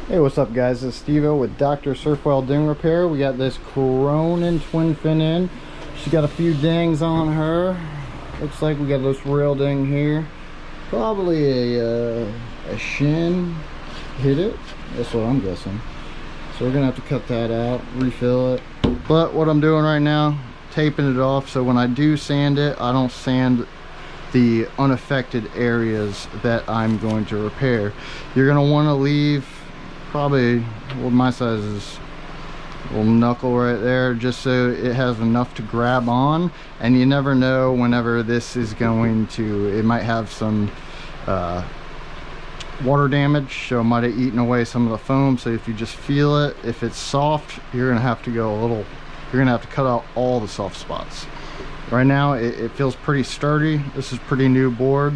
Hey, what's up guys? This is Steve-O with Dr. Surfboard Ding Repair. We got this Cronin twin fin in. She's got a few dings on her. Looks like we got this rail ding here. Probably a shin hit it. That's what I'm guessing. So we're gonna have to cut that out, refill it. But what I'm doing right now, taping it off so when I do sand it, I don't sand the unaffected areas that I'm going to repair. You're gonna want to leave probably, well, my size is a little knuckle right there, just so it has enough to grab on. And you never know whenever this is going to, it might have some water damage, so it might have eaten away some of the foam. So if you just feel it, if it's soft, you're gonna have to go a little, you're gonna have to cut out all the soft spots. Right now it feels pretty sturdy. This is pretty new board.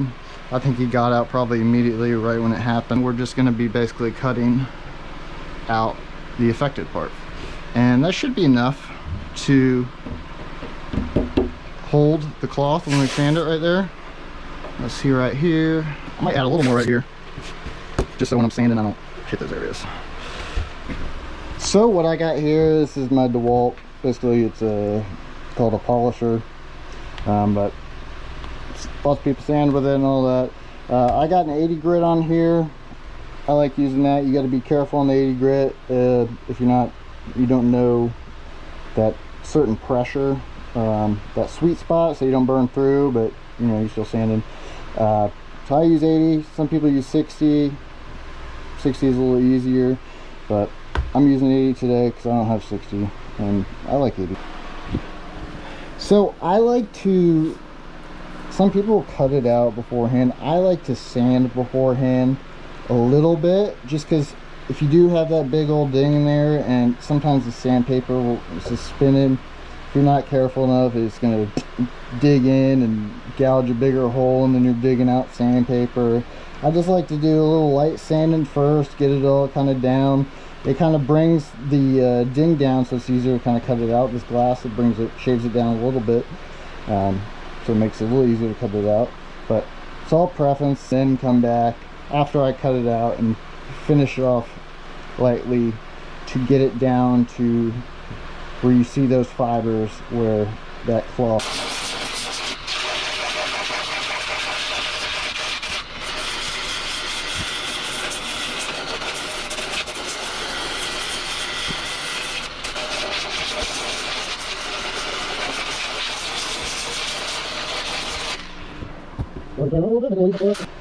I think he got out probably immediately right when it happened. We're just gonna be basically cutting out the affected part, and that should be enough to hold the cloth when we sand it right there. Let's see right here. I might add a little more right here, just so when I'm sanding I don't hit those areas. So what I got here, this is my DeWalt. Basically it's called a polisher, but lots of people sand with it and all that. I got an 80 grit on here. I like using that. You got to be careful on the 80 grit if you don't know that certain pressure, that sweet spot, so you don't burn through, but you know you're still sanding. So I use 80. Some people use 60. 60 is a little easier, but I'm using 80 today because I don't have 60, and I like 80. So I like to, some people cut it out beforehand. I like to sand beforehand a little bit, just because if you do have that big old ding in there, and sometimes the sandpaper will just spinning, if you're not careful enough, it's going to dig in and gouge a bigger hole, and then you're digging out sandpaper. I just like to do a little light sanding first, get it all kind of down. It kind of brings the ding down, so it's easier to kind of cut it out. This glass, it brings it, shaves it down a little bit, so it makes it a little easier to cut it out. But it's all preference. Then come back after I cut it out and finish it off lightly to get it down to where you see those fibers, where that cloth.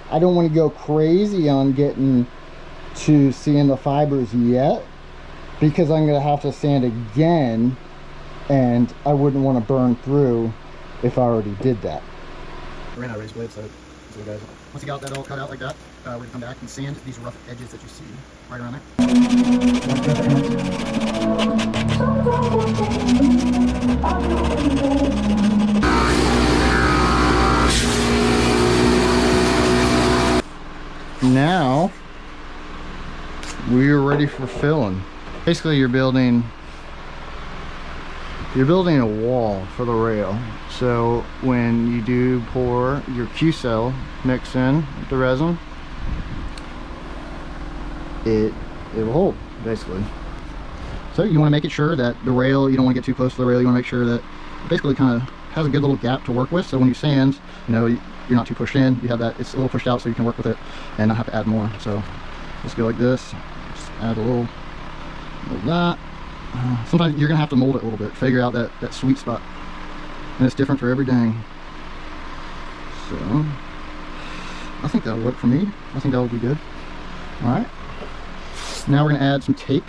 I don't want to go crazy on getting to seeing the fibers yet, because I'm going to have to sand again, and I wouldn't want to burn through if I already did that. I ran out of razor blades, so guys, once you got that all cut out like that, we're going to come back and sand these rough edges that you see right around there. Now we're ready for filling. Basically you're building a wall for the rail, so when you do pour your Q-cell mix in with the resin, it will hold basically. So you want to make it sure that the rail, you don't want to get too close to the rail. You want to make sure that it basically kind of has a good little gap to work with, so when you sand, you know, you're not too pushed in. You have that, it's a little pushed out, so you can work with it and not have to add more. So let's go like this. Just add a little of that. Sometimes you're gonna have to mold it a little bit, figure out that sweet spot, and it's different for every dang. So I think that'll work for me. I think that will be good. All right, now we're gonna add some tape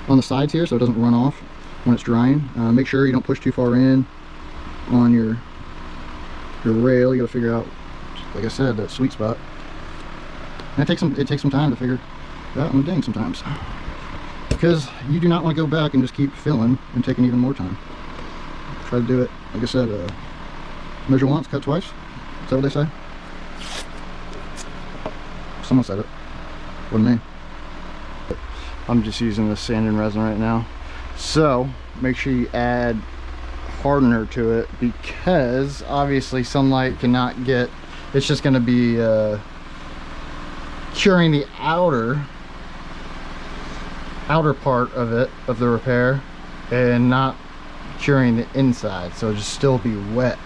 on the sides here so it doesn't run off when it's drying. Make sure you don't push too far in on your rail. You gotta figure out, like I said, that sweet spot. And it takes some time to figure that on the ding sometimes, because you do not want to go back and just keep filling and taking even more time. Try to do it, like I said, measure once, cut twice. Is that what they say? Someone said it. Wasn't me. I'm just using the sanding resin right now. So make sure you add hardener to it, because obviously sunlight cannot get, it's just going to be curing the outer outer part of it, of the repair, and not curing the inside, so it'll just still be wet.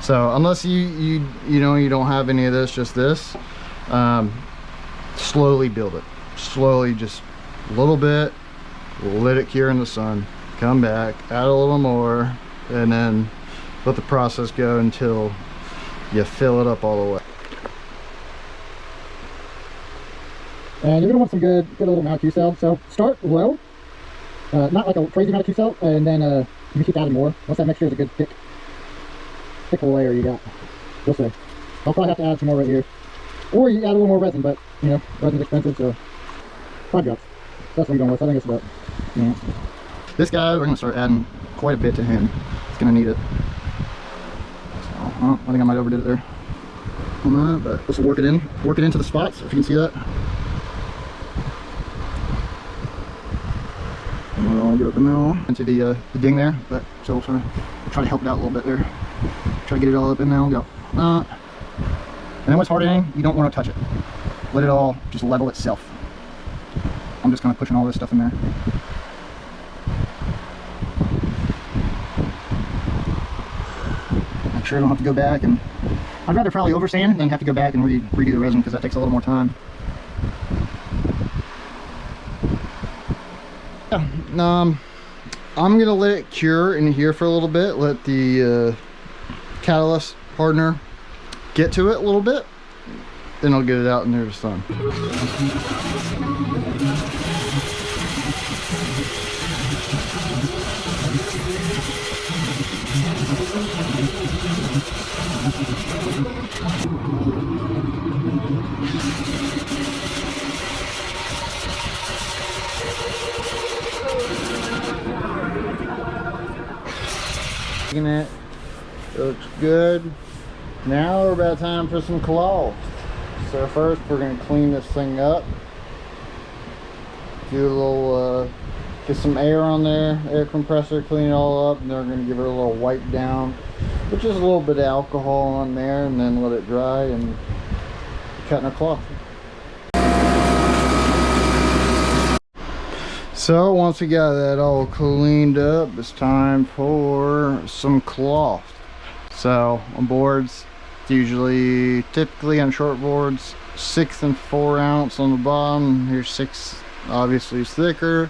So unless you know you don't have any of this, just this, slowly build it. Slowly, just a little bit, let it cure in the sun, come back, add a little more, and then let the process go until you fill it up all the way. And you're gonna want some good little amount of Q-cell. So start low, not like a crazy amount of Q-cell, and then you can keep adding more once that mixture is a good thick layer you got. We'll see. I'll probably have to add some more right here, or you add a little more resin, but you know, resin's expensive, so 5 drops. That's what I'm going with. I think it's about, you know. This guy, we're gonna start adding quite a bit to him. He's gonna need it. So, I think I might overdid it there on that, but let's work it into the spots, if you can see that. I'll get it now into the ding there, but so we'll try to help it out a little bit there. Try to get it all up in now. Go. And then what's hardening, you don't want to touch it. Let it all just level itself. I'm just kind of pushing all this stuff in there. Make sure I don't have to go back, and I'd rather probably over sand than have to go back and redo the resin, because that takes a little more time. Yeah, I'm gonna let it cure in here for a little bit, let the catalyst hardener get to it a little bit, then I'll get it out in there to sun. It looks good. Now we're about time for some cloth. So first we're going to clean this thing up, do a little get some air on there, air compressor, clean it all up, and then we're going to give it a little wipe down, which is a little bit of alcohol on there, and then let it dry and cut in our cloth. So once we got that all cleaned up, it's time for some cloth. So on boards, it's typically on short boards, 6 4 ounce on the bottom. Here's 6 obviously is thicker,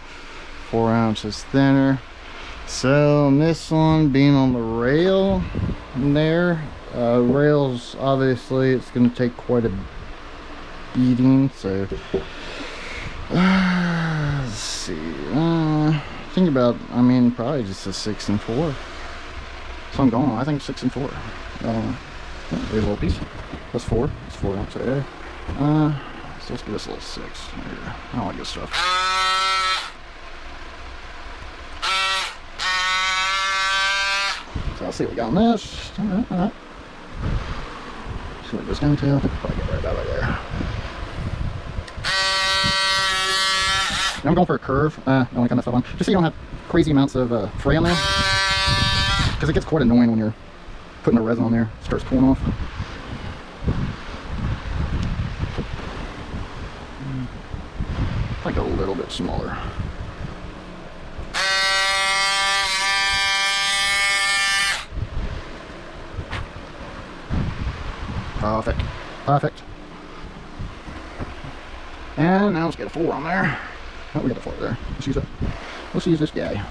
4 ounces thinner. So on this one, being on the rail there, rails obviously it's going to take quite a beating. So let's see, think about, I mean, probably just a 6 4. So I'm going, I think 6 4. There's a little piece. That's 4. It's 4 ounce right there. So let's give this a little 6. There. I don't like this stuff. So I'll see what we got on this. Alright. See what it goes down to. I think I'll probably get right about right there. I'm going for a curve. I don't want to cut myself on. Just so you don't have crazy amounts of fray on there. Because it gets quite annoying when you're putting the resin on there. It starts pulling off. Like a little bit smaller. Perfect. Perfect. And now let's get a 4 on there. Oh, we got the 4 there. Let's use it. Let's use this guy.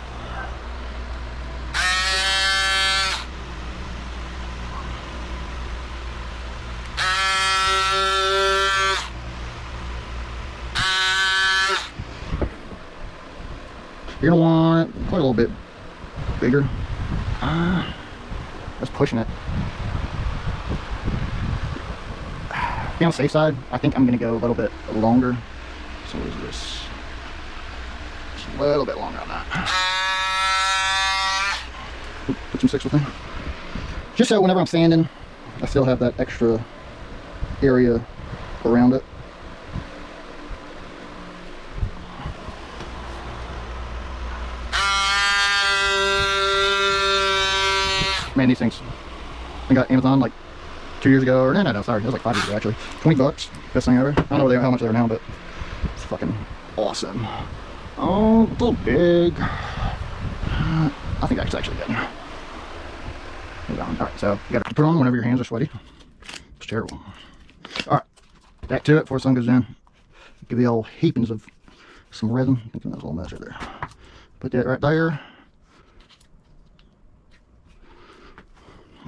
You're gonna want it quite a little bit bigger. That's pushing it. Be on the safe side, I think I'm gonna go a little bit longer. So what is this? Just a little bit longer on that. Oop, put some 6 with me. Just so whenever I'm sanding, I still have that extra area around it. Man, these things, I got Amazon like 2 years ago, or no, sorry, it was like 5 years ago actually. 20 bucks, best thing ever. I don't know how much they are now, but it's fucking awesome. Oh, a little big. I think that's actually good. Hold on. Alright, so you gotta put it on whenever your hands are sweaty. It's terrible. Alright, back to it before the sun goes down. Give the old heapings of some resin. I think that's a little mess right there. Put that right there.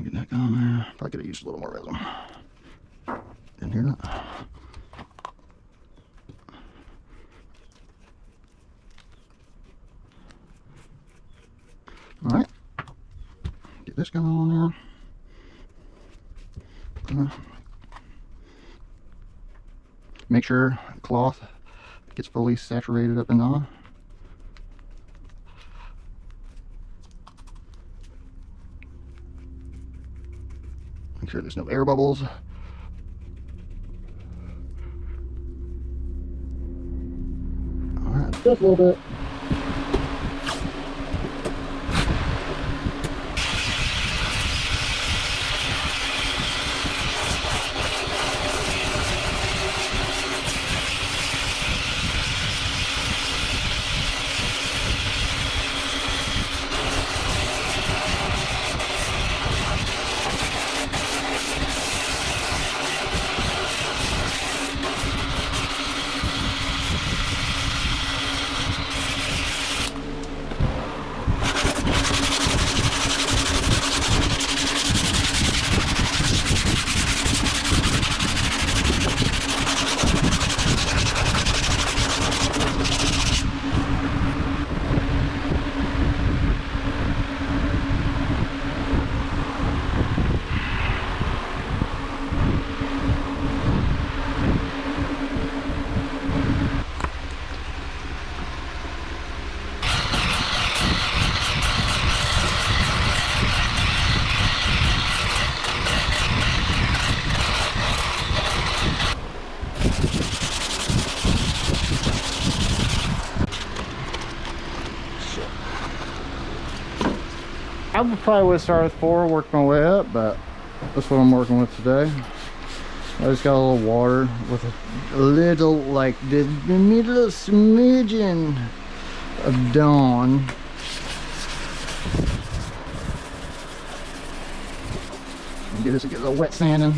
Get that going there. Probably could have used a little more resin. Didn't hear that. Alright. Get this going on there. Make sure the cloth gets fully saturated up and on. Make sure there's no air bubbles. Alright, just a little bit. I probably would have started with 4, worked my way up, but that's what I'm working with today. I just got a little water with a little, like the little smidgen of Dawn. Get this, get a little wet sanding.